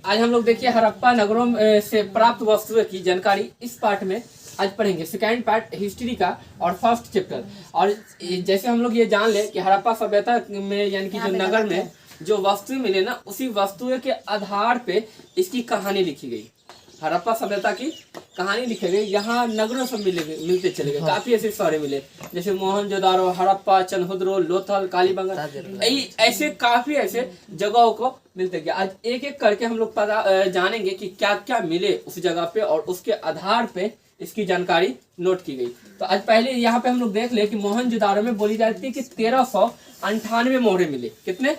आज हम लोग देखिए हड़प्पा नगरों से प्राप्त वस्तुओं की जानकारी इस पार्ट में आज पढ़ेंगे। सेकेंड पार्ट हिस्ट्री का और फर्स्ट चैप्टर। और जैसे हम लोग ये जान ले कि हड़प्पा सभ्यता में यानी कि जो नगर में जो वस्तुएं मिले ना, उसी वस्तुएं के आधार पे इसकी कहानी लिखी गई। हड़प्पा सभ्यता की कहानी लिखी गई। यहाँ नगरों से मिलते चले गए। काफी ऐसे शहर मिले जैसे मोहनजोदारो, हड़प्पा, चनहुद्रो, लोथल, कालीबंगन, ऐसे काफी ऐसे जगहों को मिलते गए। आज एक एक करके हम लोग पता जानेंगे कि क्या क्या मिले उस जगह पे और उसके आधार पे इसकी जानकारी नोट की गई। तो आज पहले यहाँ पे हम लोग देख ले कि मोहनजोदारो में बोली जाती है कि 1398 मोहरे मिले। कितने?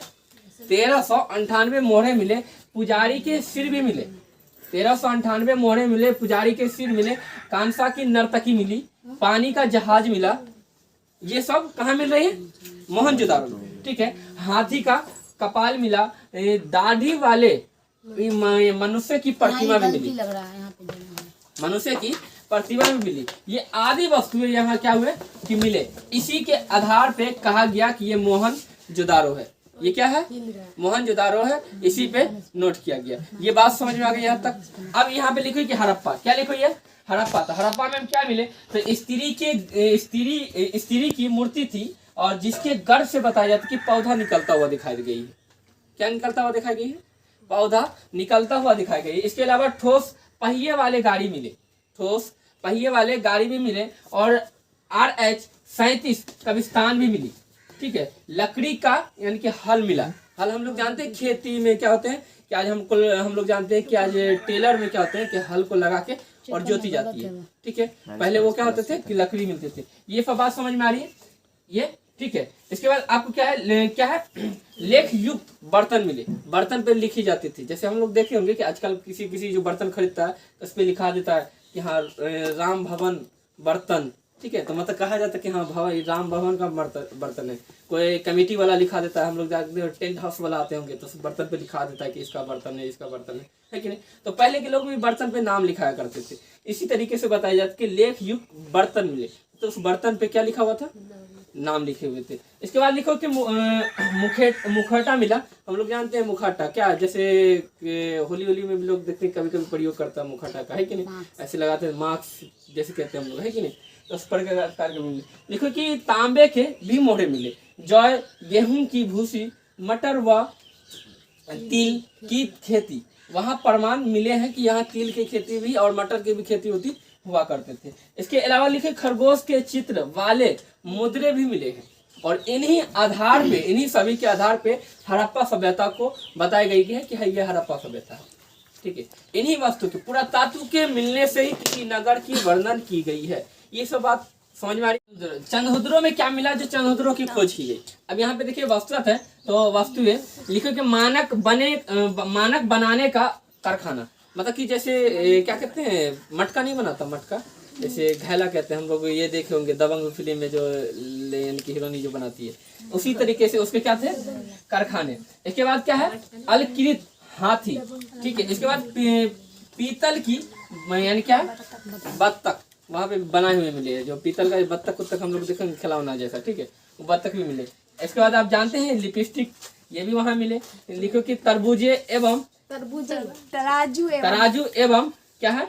1398 मोहरे मिले। पुजारी के सिर भी मिले। 1398 मोहरे मिले, पुजारी के सिर मिले, कांसा की नर्तकी मिली, पानी का जहाज मिला। ये सब कहाँ मिल रही है? मोहनजोदारो में। ठीक है। हाथी का कपाल मिला, दाढ़ी वाले मनुष्य की प्रतिमा भी मिली। मनुष्य की प्रतिमा भी मिली। ये आदि वस्तुएं यहाँ क्या हुए कि मिले। इसी के आधार पे कहा गया कि ये मोहनजोदारो है। ये क्या है? मोहनजोदारो है। इसी पे नोट किया गया। ये बात समझ में आ गई यहाँ तक। अब यहाँ पे लिखो कि हड़प्पा। क्या लिखो ये? हड़प्पा। तो हड़प्पा में क्या मिले? तो स्त्री की मूर्ति थी और जिसके गर्भ से बताया जाता कि पौधा निकलता हुआ दिखाई गई है। क्या निकलता हुआ दिखाई गई है? पौधा निकलता हुआ दिखाई गई। इसके अलावा ठोस पहिए वाले गाड़ी मिले। ठोस पहिए वाले गाड़ी भी मिले और RH-37 कब्रिस्तान भी मिली। ठीक है। लकड़ी का यानी कि हल मिला। हल हम लोग जानते हैं खेती में क्या होते हैं कि आज हम लोग जानते हैं कि आज टेलर में क्या होते हैं कि हल को लगा के और जोती जाती है। ठीक है। पहले वो क्या होते थे कि लकड़ी मिलते थे। ये सब बात समझ में आ रही है ये? ठीक है। इसके बाद आपको क्या है लेख युक्त बर्तन मिले। बर्तन पे लिखी जाती थी। जैसे हम लोग देखे होंगे कि आजकल किसी जो बर्तन खरीदता है उस पर लिखा देता है कि हाँ राम भवन बर्तन। ठीक है। तो मतलब कहा जाता है कि हाँ भवन राम भवन का बर्तन है। कोई कमेटी वाला लिखा देता है। हम लोग जाते टेंट हाउस वाला आते होंगे तो बर्तन पे लिखा देता है कि इसका बर्तन है, इसका बर्तन है कि नहीं? तो पहले के लोग भी बर्तन पे नाम लिखाया करते थे। इसी तरीके से बताया जाता है कि लेख युक्त बर्तन मिले। तो उस बर्तन पे क्या लिखा हुआ था? नाम लिखे हुए थे। इसके बाद लिखो कि मुखौटा मिला। हम लोग जानते हैं मुखौटा क्या, जैसे होली में भी लोग देखते हैं कभी कभी प्रयोग करता है मुखौटा का, है कि नहीं? ऐसे लगाते हैं मास्क जैसे कहते हैं हम लोग, है कि नहीं? तो उस प्रकार के मिले। लिखो कि तांबे के भी मोहरे मिले। जौ, गेहूं की भूसी, मटर व तिल की खेती। वहाँ प्रमाण मिले हैं कि यहाँ तिल की खेती भी और मटर की भी खेती होती हुआ करते थे। इसके अलावा लिखे खरगोश के चित्र वाले मुद्रे भी मिले हैं। और इन्हीं सभी के आधार पे हड़प्पा सभ्यता को बताई गई है कि है ये हड़प्पा सभ्यता है। ठीक है। इन्हीं वस्तु के पुरातत्व के मिलने से ही किसी नगर की वर्णन की गई है। ये सब बात समझ में आ रही? चनहुद्रो में क्या मिला? जो चनहुद्रो की खोज की गई। अब यहाँ पे देखिए वस्तुत है तो वस्तु है लिखो कि मानक बनाने का कारखाना। मतलब कि जैसे क्या कहते हैं मटका नहीं बनाता, मटका जैसे घैला कहते हैं हम लोग, ये देखे होंगे दबंग फिल्म में जो यानी कि हीरोनी जो बनाती है, उसी तरीके से उसके क्या थे कारखाने। इसके बाद क्या है अलकृत हाथी। ठीक है। इसके बाद पीतल की यानी क्या बत्तख वहाँ पे बनाए हुए मिले, जो पीतल का बत्तख उत्तख हम लोग देखेंगे खिलौना जैसा। ठीक है। वो बत्तख भी मिले। इसके बाद आप जानते हैं लिपस्टिक, ये भी वहाँ मिले। लिखो कि तराजू एवं क्या है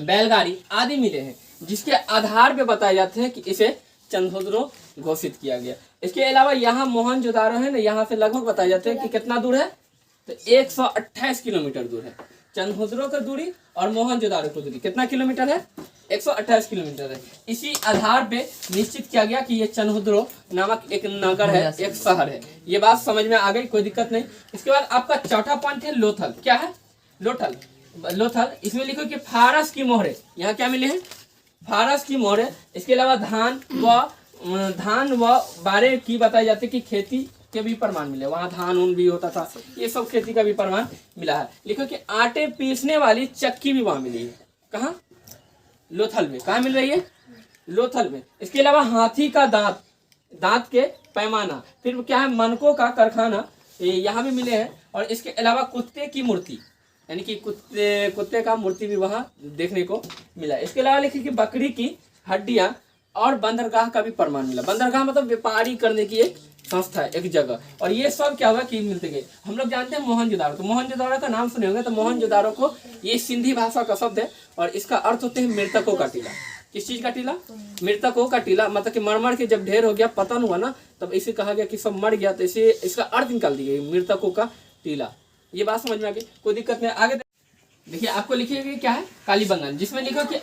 बैलगाड़ी आदि मिले हैं, जिसके आधार पे बताए जाते हैं कि इसे चनहुद्रो घोषित किया गया। इसके अलावा यहाँ मोहनजोदारो है ना, यहाँ से लगभग बताए जाते हैं कि कितना दूर है? तो 128 किलोमीटर दूर है। चनहुद्रो का दूरी और मोहनजोदारो की दूरी कितना किलोमीटर है? 128 किलोमीटर है। इसी आधार पे निश्चित किया गया कि ये चनहुद्रो नामक एक नगर है, एक शहर है। ये बात समझ में आ गई, कोई दिक्कत नहीं। इसके बाद आपका चौथा पॉइंट है लोथल। क्या है? लोथल। इसमें लिखो कि फारस की मोहरे। यहाँ क्या मिले हैं? फारस की मोहरे। इसके अलावा धान व बारे की बताई जाती है कि खेती के भी प्रमाण मिले। वहाँ धान ऊन भी होता था, ये सब खेती का भी प्रमाण मिला है। लिखो कि आटे पीसने वाली चक्की भी वहाँ मिली है। कहाँ? लोथल में। कहाँ मिल रही है? लोथल में। इसके अलावा हाथी का दांत के पैमाना, फिर क्या है मनकों का कारखाना, यहाँ भी मिले हैं। और इसके अलावा कुत्ते की मूर्ति यानी कि कुत्ते का मूर्ति भी वहाँ देखने को मिला। इसके अलावा लिखिए कि बकरी की हड्डियाँ और बंदरगाह का भी प्रमाण मिला। बंदरगाह मतलब व्यापारी करने की एक संस्था एक जगह, और ये सब क्या हुआ कि मिलते गए। हम लोग जानते हैं मोहनजोदारो, तो मोहनजोदारो का नाम सुने होंगे। तो मोहनजोदारो को ये सिंधी भाषा का शब्द है और इसका अर्थ होते हैं मृतकों का टीला। किस चीज का टीला? मृतकों का टीला। मतलब कि मर के जब ढेर हो गया, पतन हुआ ना, तब इसे कहा गया कि सब मर गया, तो इसे इसका अर्थ निकाल दी गई, मृतकों का टीला। ये बात समझ में आ गई, कोई दिक्कत नहीं। आगे देखिए, आपको लिखिएगा क्या है, कालीबंगन, जिसमें लिखो कि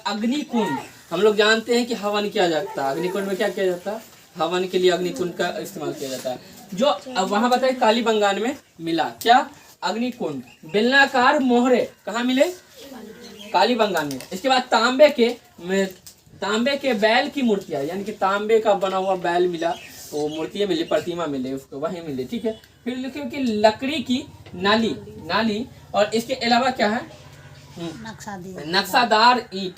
अग्निकुंड। हम लोग जानते हैं कि हवन किया जाता है, अग्निकुंड में क्या किया जाता है, हवन के लिए अग्निकुंड का इस्तेमाल किया जाता है। जो अब वहां बताए कालीबंगान में मिला क्या, अग्निकुंड। बेलनाकार मोहरे कहाँ मिले, कालीबंगान में। इसके बाद तांबे के बैल की मूर्तियां, यानी कि तांबे का बना हुआ बैल मिला, वो मूर्तियां मिली, प्रतिमा मिले, उसको वहीं मिले, ठीक है। फिर लिखिए कि लकड़ी की नाली, और इसके अलावा क्या है, नक्शादार ईंट,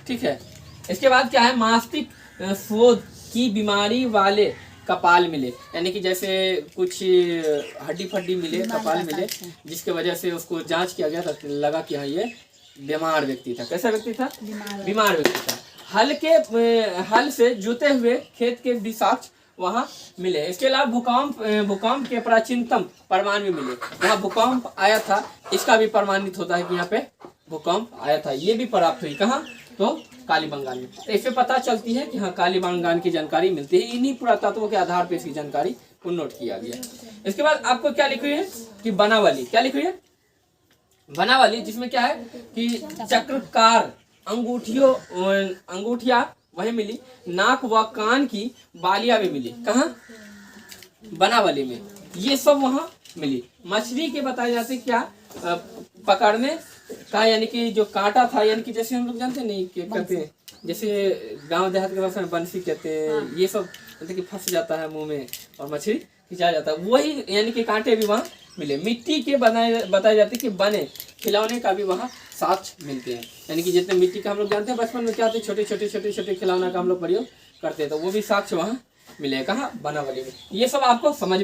ठीक है। इसके बाद क्या है, मास्टिक शोध की बीमारी वाले कपाल मिले, यानी कि जैसे कुछ हड्डी फड्डी मिले, कपाल मिले, जिसके वजह से उसको जांच किया गया था, लगा कि हाँ ये बीमार व्यक्ति था। कैसा व्यक्ति था, बीमार व्यक्ति था। हल से जुते हुए खेत के भी साक्ष्य वहाँ मिले। इसके अलावा भूकंप के प्राचीनतम प्रमाण भी मिले। यहाँ भूकंप आया था, इसका भी प्रमाणित होता है कि यहाँ पे भूकंप आया था। ये भी प्राप्त हुई कहाँ, तो कालीबंगान में। तो इससे पता चलती है कि हाँ कालीबंगान की जानकारी मिलती है। इन्हीं पुरातत्वों के आधार पर इसकी जानकारी को नोट किया गया। इसके बाद आपको क्या लिखी हुई है कि बनावली, क्या लिखी हुई है, बनावली, जिसमें क्या है कि चक्रकार अंगूठिया वही मिली, नाक व कान की बालियां भी मिली। कहाँ, बनावली में। ये सब वहाँ मिली। मछली के बताए जाते क्या, पकड़ने का, यानी कि जो कांटा था, यानी कि जैसे हम लोग जानते नहीं क्या कहते हैं, जैसे गांव देहात के भाषा में बंसी कहते हैं, ये सब मतलब कि फंस जाता है मुंह में और मछली खिंचा जाता है, वही यानी कि कांटे भी वहाँ मिले। मिट्टी के बताए जाते कि बने खिलौने का भी वहाँ साक्ष्य मिलते हैं, यानी कि जितने मिट्टी का हम लोग जानते हैं बचपन में क्या होते हैं, छोटे खिलौना का हम लोग प्रयोग करते हैं, तो वो भी साक्ष्य वहाँ मिले। कहाँ, बनावली में। ये सब आपको समझ में